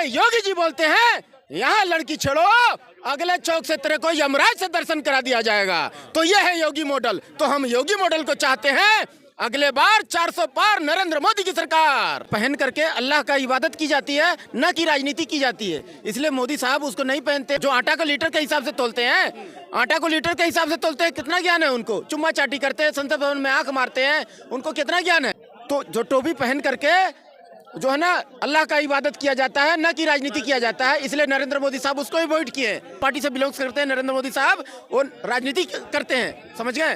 योगी जी बोलते हैं यहाँ लड़की छेड़ो, अगले चौक से तेरे को यमराज से दर्शन करा दिया जाएगा। तो ये है योगी मॉडल। तो हम योगी मॉडल को चाहते हैं। अगले बार 400 पार नरेंद्र मोदी की सरकार। पहन करके अल्लाह का इबादत की जाती है, न कि राजनीति की जाती है। इसलिए मोदी साहब उसको नहीं पहनते। जो आटा को लीटर के हिसाब से तोलते हैं, आटा को लीटर के हिसाब से तोलते हैं, कितना ज्ञान है उनको? चुम्मा चाटी करते हैं, संसद भवन में आंख मारते हैं, उनको कितना ज्ञान है? तो जो टोपी पहन करके जो है ना अल्लाह का इबादत किया जाता है, न कि राजनीति किया जाता है। इसलिए नरेंद्र मोदी साहब उसको ही वोट किए। पार्टी से बिलोंग करते हैं नरेंद्र मोदी साहब, वो राजनीति करते हैं, समझ गए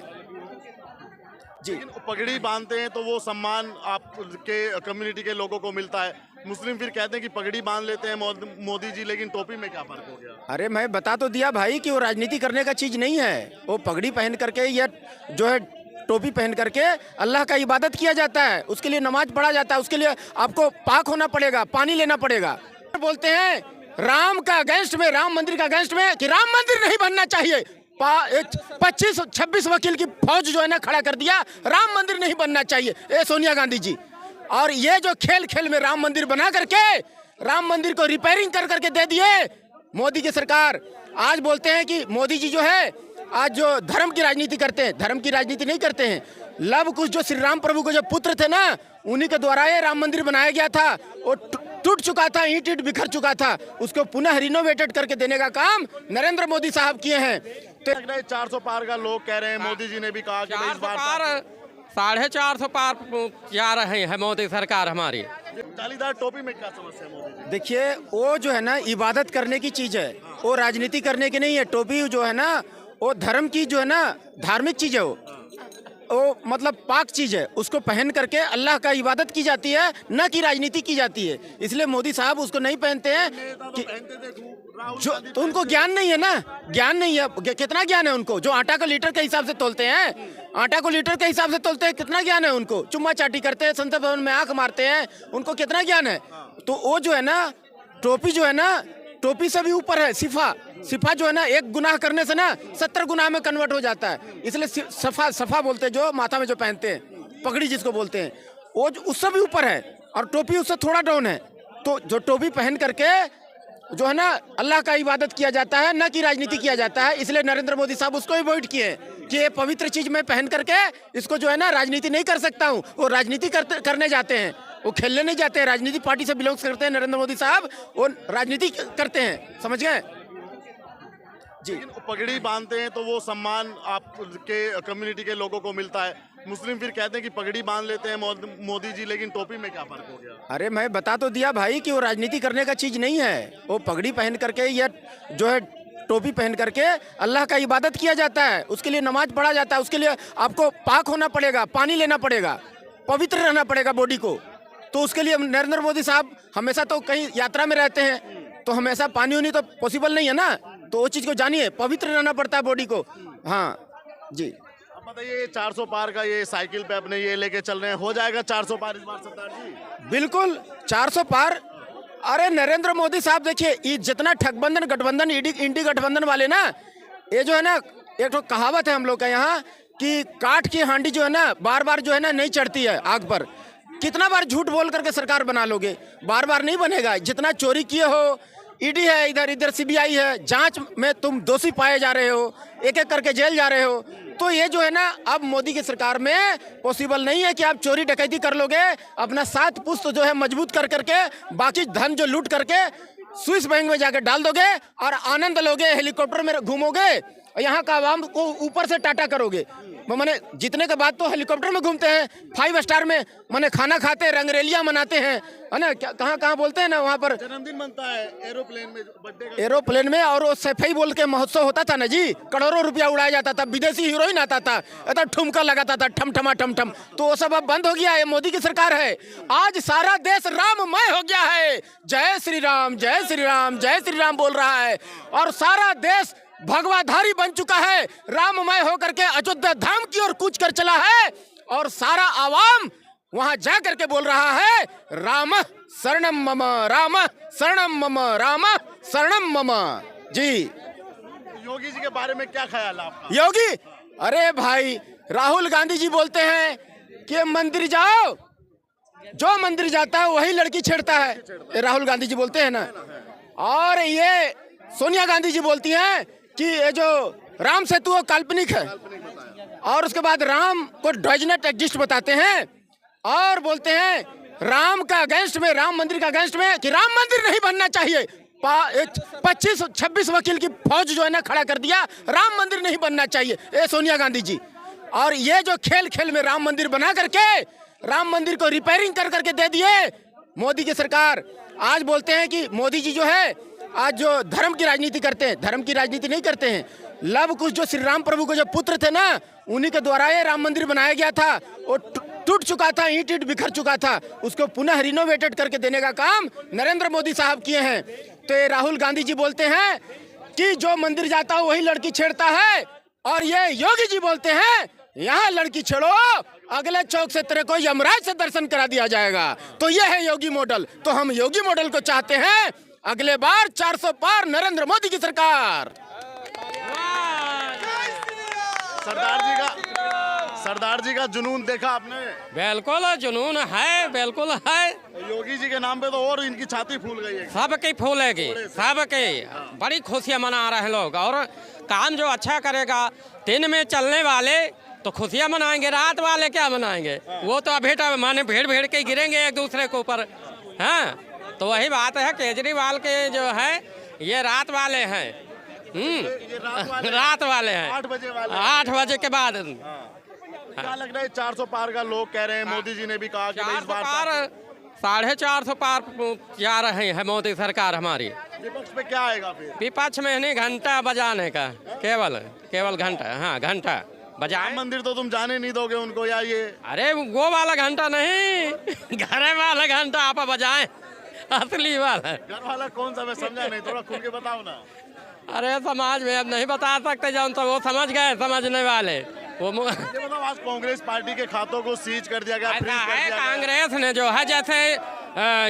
जी। पगड़ी बांधते हैं तो वो सम्मान आपके कम्युनिटी के लोगों को मिलता है। मुस्लिम फिर कहते हैं कि पगड़ी बांध लेते हैं मोदी जी, लेकिन टोपी में क्या फर्क हो गया? अरे मैं बता तो दिया भाई कि वो राजनीति करने का चीज नहीं है। वो पगड़ी पहन करके या जो है टोपी पहन करके अल्लाह का इबादत किया जाता है, उसके लिए नमाज पढ़ा जाता है, उसके लिए आपको पाक होना पड़ेगा, पानी लेना पड़ेगा। बोलते हैं राम का अगेंस्ट में, राम मंदिर का अगेंस्ट में कि राम मंदिर नहीं बनना चाहिए। 25-26 वकील की फौज जो है ना खड़ा कर दिया, राम मंदिर नहीं बनना चाहिए, ये सोनिया गांधी जी। और ये जो खेल खेल में राम मंदिर बना करके राम मंदिर को रिपेयरिंग कर करके दे दिए मोदी की सरकार। आज बोलते हैं कि मोदी जी जो है आज जो धर्म की राजनीति करते हैं, धर्म की राजनीति नहीं करते हैं। लव कुश जो श्री राम प्रभु के जो पुत्र थे ना, उन्हीं के द्वारा ये राम मंदिर बनाया गया था। वो टूट चुका था, ईंट ईंट बिखर चुका था, उसको पुनः रिनोवेटेड करके देने का काम नरेंद्र मोदी साहब किए हैं। तो 400 पार का लोग कह रहे हैं, मोदी जी ने भी कहा कि इस बार 450 पार जा रहे हैं मोदी सरकार हमारी। जालीदार टोपी में क्या समस्या है मोदी जी? देखिए वो जो है ना इबादत करने की चीज है, वो राजनीति करने की नहीं है। टोपी जो है ना वो धर्म की जो है ना धार्मिक चीज है, वो मतलब पाक चीज है। उसको पहन करके अल्लाह का इबादत की जाती है, न कि राजनीति की जाती है। इसलिए मोदी साहब उसको नहीं पहनते हैं कि जो तो उनको ज्ञान नहीं है ना, ज्ञान नहीं है। कितना ज्ञान है उनको? जो आटा को लीटर के हिसाब से तोलते हैं, आटा को लीटर के हिसाब से तोलते हैं, कितना ज्ञान है उनको? चुम्मा चाटी करते हैं, संसद भवन में आंख मारते हैं, उनको कितना ज्ञान है? तो वो जो है ना टोपी जो है ना, टोपी से भी ऊपर है सिफा। सिफा जो है ना एक गुनाह करने से ना 70 गुनाह में कन्वर्ट हो जाता है। इसलिए सफा सफा बोलते हैं, जो माथा में जो पहनते हैं, पगड़ी जिसको बोलते हैं, वो उससे भी ऊपर है और टोपी उससे थोड़ा डाउन है। तो जो टोपी पहन करके जो है ना अल्लाह का इबादत किया जाता है, न कि राजनीति किया जाता है। इसलिए नरेंद्र मोदी साहब उसको ही वोट किए कि ये पवित्र चीज मैं पहन करके इसको जो है ना राजनीति नहीं कर सकता हूँ। वो राजनीति करने जाते हैं, वो खेलने नहीं जाते हैं। राजनीति पार्टी से बिलोंग करते हैं नरेंद्र मोदी साहब, वो राजनीति करते हैं, समझ गए जी। पगड़ी बांधते हैं तो वो सम्मान आपके कम्युनिटी के लोगों को मिलता है। मुस्लिम फिर कहते हैं कि पगड़ी बांध लेते हैं मोदी जी, लेकिन टोपी में क्या फर्क हो गया? अरे मैं बता तो दिया भाई कि वो राजनीति करने का चीज नहीं है। वो पगड़ी पहन करके या जो है टोपी पहन करके अल्लाह का इबादत किया जाता है, उसके लिए नमाज पढ़ा जाता है, उसके लिए आपको पाक होना पड़ेगा, पानी लेना पड़ेगा, पवित्र रहना पड़ेगा बॉडी को। तो उसके लिए नरेंद्र मोदी साहब हमेशा तो कहीं यात्रा में रहते हैं, तो हमेशा पानी होनी तो पॉसिबल नहीं है ना। तो वो चीज को जानिए, पवित्र रहना पड़ता है बॉडी को। हाँ जी। अब बताइए 400 पार का ये साइकिल पे अपने ये लेके चल रहे हैं, हो जाएगा 400 पार इस बार सरदार जी? बिल्कुल 400 पार। अरे नरेंद्र मोदी साहब देखिए, ये जितना ठगबंधन गठबंधन इंडी गठबंधन वाले ना, ये जो है ना एक तो कहावत है हम लोग का यहाँ कि काठ की हांडी जो है ना बार बार जो है ना नहीं चढ़ती है आग पर। कितना बार झूठ बोल करके सरकार बना लोगे? बार बार नहीं बनेगा। जितना चोरी किए हो, ईडी है, इधर सीबीआई है, जांच में तुम दोषी पाए जा रहे हो, एक एक करके जेल जा रहे हो। तो ये जो है ना अब मोदी की सरकार में पॉसिबल नहीं है कि आप चोरी डकैती कर लोगे, अपना 7 पुश्त जो है मजबूत कर करके बाकी धन जो लूट करके स्विस बैंक में जाकर डाल दोगे और आनंद लोगे, हेलीकॉप्टर में घूमोगे, यहाँ का आवाम को ऊपर से टाटा करोगे। मैंने जीतने के बाद तो हेलीकॉप्टर में घूमते हैं, 5 स्टार में मैंने खाना खाते हैं, रंगरेलियां मनाते हैं, है ना, कहाँ बोलते हैं ना वहाँ पर जन्मदिन मनता है एरोप्लेन में, बर्थडे एरोप्लेन में। और वो सफाई बोल के महोत्सव होता था ना जी, करोड़ों रुपया उड़ाया जाता था, विदेशी हीरोइन आता था, ऐसा ठुमका लगाता था, ठम ठम। तो वो सब अब बंद हो गया है, मोदी की सरकार है। आज सारा देश राममय हो गया है, जय श्री राम जय श्री राम जय श्री राम बोल रहा है। और सारा देश भगवाधारी बन चुका है, राममय होकर के अयोध्या धाम की ओर कूच कर चला है। और सारा आवाम वहां जा करके बोल रहा है राम शरणम मम, राम शरणम मम, राम शरणम मम जी। योगी जी के बारे में क्या ख्याल है आपका? योगी, अरे भाई राहुल गांधी जी बोलते हैं कि मंदिर जाओ, जो मंदिर जाता है वही लड़की छेड़ता है, ये राहुल गांधी जी बोलते हैं ना। और ये सोनिया गांधी जी बोलती हैं कि ये जो राम सेतु वो काल्पनिक है, और उसके बाद राम को डज नॉट एग्जिस्ट बताते हैं, और बोलते हैं राम का अगेंस्ट में, राम मंदिर का अगेंस्ट में कि राम मंदिर नहीं बनना चाहिए। 25-26 वकील की फौज जो है ना खड़ा कर दिया, राम मंदिर नहीं बनना चाहिए, ये सोनिया गांधी जी। और ये जो खेल खेल में राम मंदिर बना करके राम मंदिर को रिपेयरिंग कर करके दे दिए मोदी की सरकार। आज बोलते हैं कि मोदी जी जो है आज जो धर्म की राजनीति करते हैं, धर्म की राजनीति नहीं करते हैं। लव कुश जो श्री राम प्रभु को जो पुत्र थे ना, उन्हीं के द्वारा ये राम मंदिर बनाया गया था। वो टूट चुका था, ईंट ईंट बिखर चुका था, उसको पुनः रिनोवेटेड करके देने का काम नरेंद्र मोदी साहब किए हैं। तो ये राहुल गांधी जी बोलते हैं कि जो मंदिर जाता है वही लड़की छेड़ता है, और ये योगी जी बोलते हैं यहाँ लड़की छेड़ो, अगले चौक से तेरे को यमराज से दर्शन करा दिया जाएगा। तो ये है योगी मॉडल। तो हम योगी मॉडल को चाहते हैं, अगले बार 400 पार नरेंद्र मोदी की सरकार। सरदार जी का जुनून देखा आपने? बिल्कुल जुनून है, बिल्कुल है। योगी जी के नाम पे तो और इनकी छाती फूल गई है। सबकी फूलेगी, सबकी बड़ी खुशियाँ मना रहे हैं लोग। और काम जो अच्छा करेगा, दिन में चलने वाले तो खुशियाँ मनाएंगे, रात वाले क्या मनाएंगे? वो तो अभी माने भीड़ भीड़ के गिरेंगे एक दूसरे के ऊपर। हाँ, तो वही बात है, केजरीवाल के जो है ये रात वाले हैं। रात वाले हैं, 8 बजे वाले, 8 बजे के बाद। क्या लग रहा है 400 पार का लोग कह रहे हैं, मोदी जी ने भी कहा कि इस बार 450 पार जा रहे हैं मोदी सरकार हमारी। विपक्ष पे क्या आएगा फिर? विपक्ष में नहीं, घंटा बजाने का, केवल घंटा। हाँ, घंटा बजाए। मंदिर तो तुम जाने नहीं दोगे उनको, या ये? अरे वो वाला घंटा नहीं, घर वाला घंटा आप बजाएं, असली वाला। घर वाला कौन सा, मैं समझा नहीं, थोड़ा खुल के बताओ ना। अरे समाज में अब नहीं बता सकते, जब तो वो समझ गए समझने वाले। वो ये बताओ, आज कांग्रेस पार्टी के खातों को सीज कर दिया गया, फ्रीज कर दिया गया। कांग्रेस ने जो है जैसे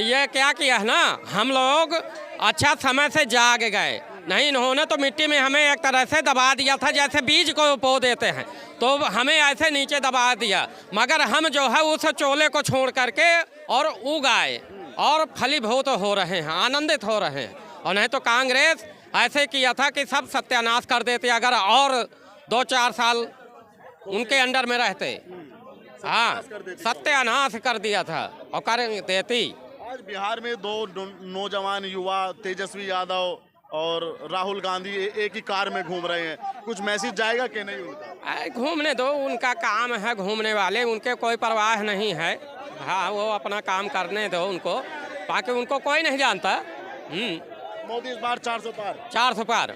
ये क्या किया है ना, हम लोग अच्छा समय से जाग गए। नहीं, इन्होंने तो मिट्टी में हमें एक तरह से दबा दिया था, जैसे बीज को बो देते हैं तो हमें ऐसे नीचे दबा दिया। मगर हम जो है उस चोले को छोड़ करके और उगाए और फलीभूत हो रहे हैं, आनंदित हो रहे हैं। और नहीं तो कांग्रेस ऐसे किया था कि सब सत्यानाश कर देते अगर और 2-4 साल उनके अंडर में रहते। हाँ, सत्यानाश कर दिया था और कर देती। आज बिहार में 2 नौजवान युवा, तेजस्वी यादव और राहुल गांधी एक ही कार में घूम रहे हैं, कुछ मैसेज जाएगा कि नहीं उनका? घूमने दो, उनका काम है घूमने वाले, उनके कोई परवाह नहीं है। हाँ, वो अपना काम करने दो उनको, बाकी उनको कोई नहीं जानता। मोदी इस बार 400 पार। 400 पार।